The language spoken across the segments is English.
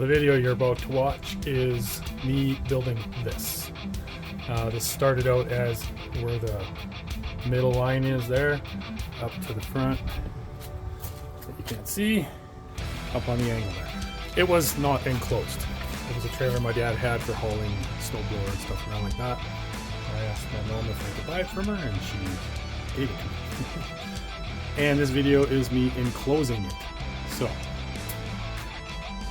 So the video you're about to watch is me building this. This started out as where the middle line is there, up to the front that you can't see, up on the angle there. It was not enclosed. It was a trailer my dad had for hauling snowblower and stuff around like that. I asked my mom if I could buy it from her and she gave it to me. And this video is me enclosing it. So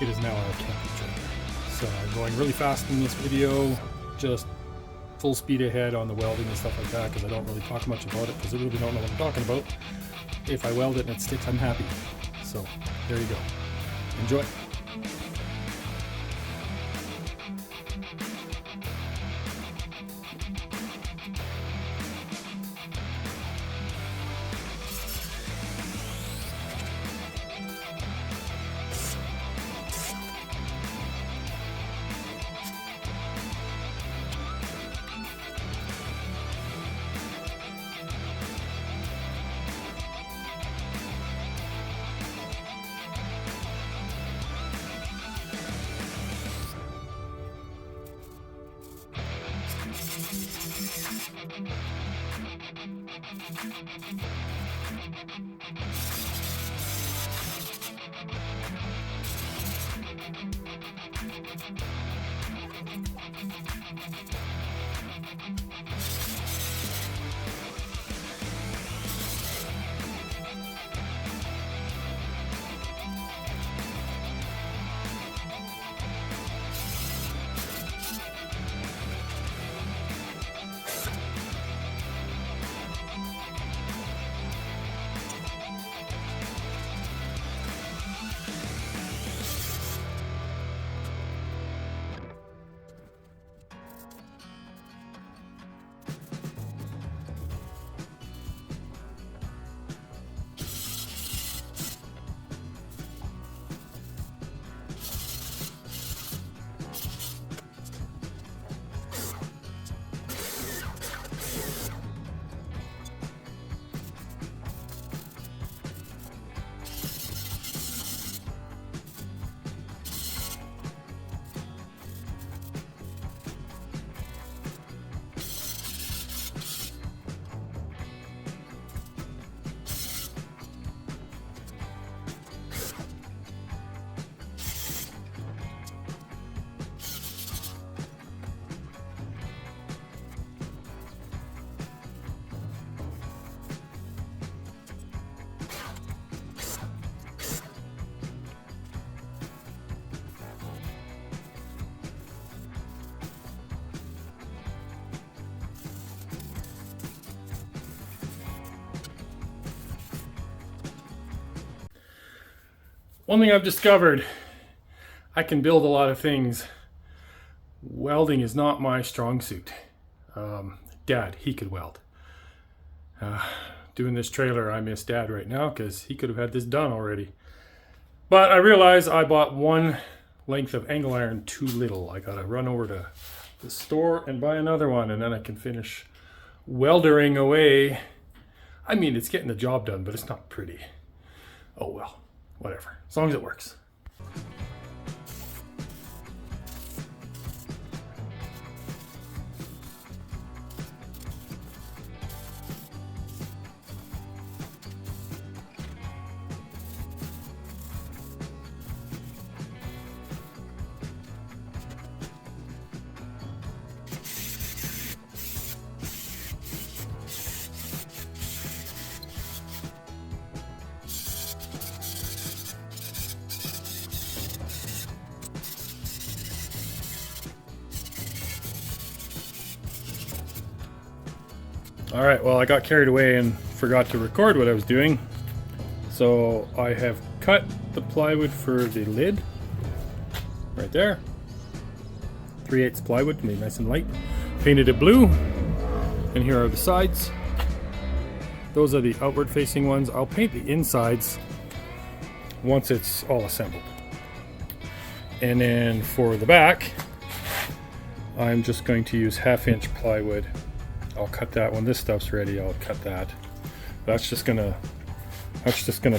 it is now our camping trailer. So I'm going really fast in this video, just full speed ahead on the welding and stuff like that, because I don't really talk much about it because I really don't know what I'm talking about. If I weld it and it sticks, I'm happy. So there you go. Enjoy. One thing I've discovered, I can build a lot of things. Welding is not my strong suit. Dad, he could weld. Doing this trailer, I miss Dad right now because he could have had this done already. But I realized I bought one length of angle iron too little. I gotta run over to the store and buy another one, and then I can finish weldering away. I mean, it's getting the job done, but it's not pretty. Oh well. Whatever, as long as it works. All right, well, I got carried away and forgot to record what I was doing. So I have cut the plywood for the lid right there. 3/8 plywood to make it nice and light. Painted it blue. And here are the sides. Those are the outward facing ones. I'll paint the insides once it's all assembled. And then for the back, I'm just going to use 1/2" plywood. I'll cut that when this stuff's ready. I'll cut that. That's just gonna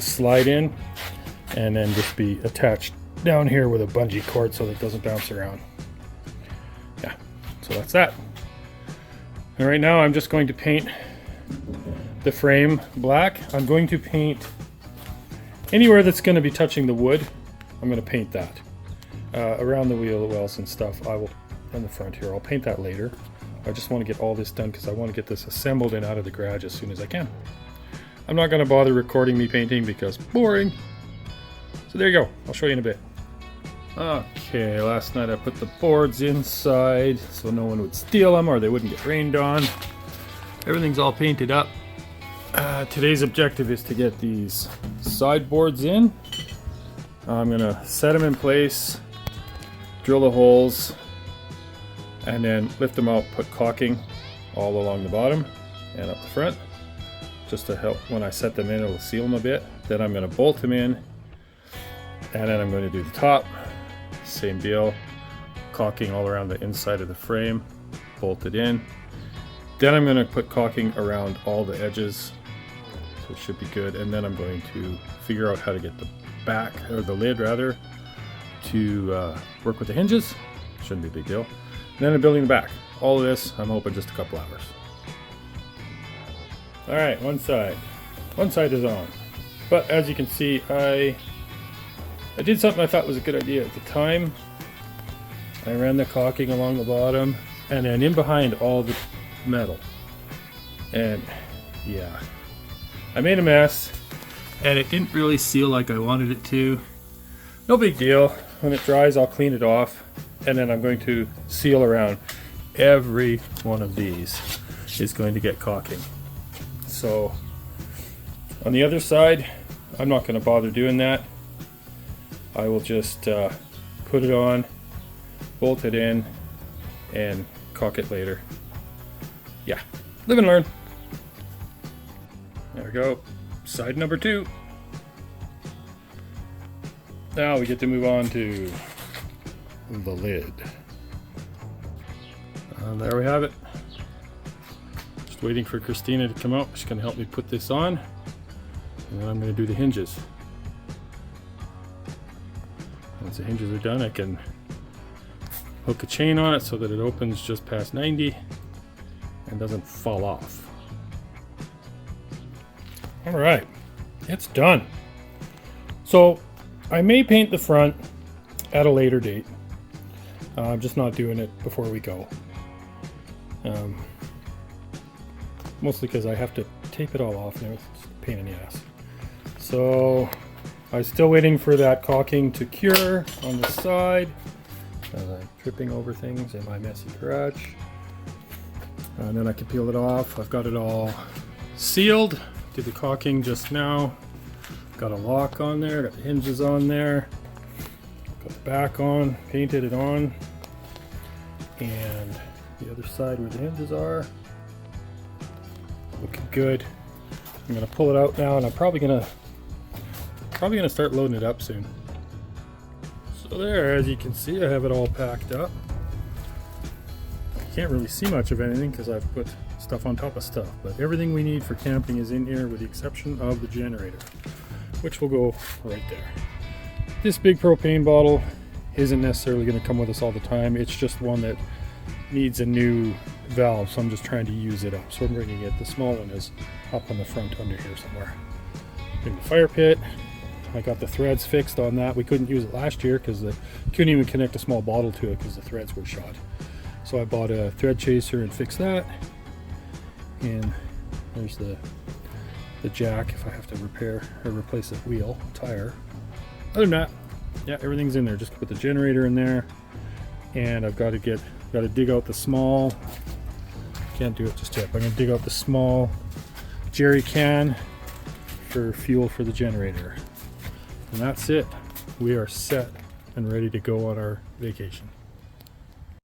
slide in and then just be attached down here with a bungee cord so that it doesn't bounce around. Yeah, so that's that. And right now I'm just going to paint the frame black. I'm going to paint anywhere that's going to be touching the wood. I'm going to paint that. Around the wheel wells and stuff, I will, in the front here, I'll paint that later. I just want to get all this done because I want to get this assembled and out of the garage as soon as I can. I'm not going to bother recording me painting because boring. So there you go. I'll show you in a bit. Okay, last night I put the boards inside so no one would steal them or they wouldn't get rained on. Everything's all painted up. Today's objective is to get these sideboards in. I'm going to set them in place, drill the holes, and then lift them out, put caulking all along the bottom and up the front, just to help when I set them in, it'll seal them a bit. Then I'm going to bolt them in, and then I'm going to do the top, same deal, caulking all around the inside of the frame, bolt it in. Then I'm going to put caulking around all the edges, so it should be good. And then I'm going to figure out how to get the back, or the lid rather, to work with the hinges. Shouldn't be a big deal. And then I'm building the back. All of this, I'm hoping just a couple hours. Alright, one side. One side is on. But as you can see, I did something I thought was a good idea at the time. I ran the caulking along the bottom and then in behind all the metal. And yeah, I made a mess and it didn't really seal like I wanted it to. No big deal. When it dries, I'll clean it off, and then I'm going to seal around. Every one of these is going to get caulking. So on the other side, I'm not going to bother doing that. I will just put it on, bolt it in, and caulk it later. Yeah, live and learn. There we go. Side number 2. Now we get to move on to the lid. And there we have it. Just waiting for Christina to come out. She's going to help me put this on. And then I'm going to do the hinges. Once the hinges are done, I can hook a chain on it so that it opens just past 90 and doesn't fall off. Alright, it's done. So I may paint the front at a later date. I'm just not doing it before we go. Mostly because I have to tape it all off and it's a pain in the ass. So I'm still waiting for that caulking to cure on the side as I'm tripping over things in my messy garage. And then I can peel it off. I've got it all sealed. Did the caulking just now. Got a lock on there, got the hinges on there, got the back on, painted it on, and the other side where the hinges are, looking good. I'm gonna pull it out now, and I'm probably gonna start loading it up soon. So there, as you can see, I have it all packed up. You can't really see much of anything because I've put stuff on top of stuff, but everything we need for camping is in here with the exception of the generator, which will go right there. This big propane bottle isn't necessarily going to come with us all the time. It's just one that needs a new valve, so I'm just trying to use it up. So I'm bringing it. The small one is up on the front under here somewhere. In the fire pit, I got the threads fixed on that. We couldn't use it last year because couldn't even connect a small bottle to it because the threads were shot. So I bought a thread chaser and fixed that. And there's the jack if I have to repair or replace a wheel, tire. Other than that, yeah, everything's in there. Just put the generator in there, and I've got to dig out the small. Can't do it just yet. But I'm gonna dig out the small jerry can for fuel for the generator, and that's it. We are set and ready to go on our vacation.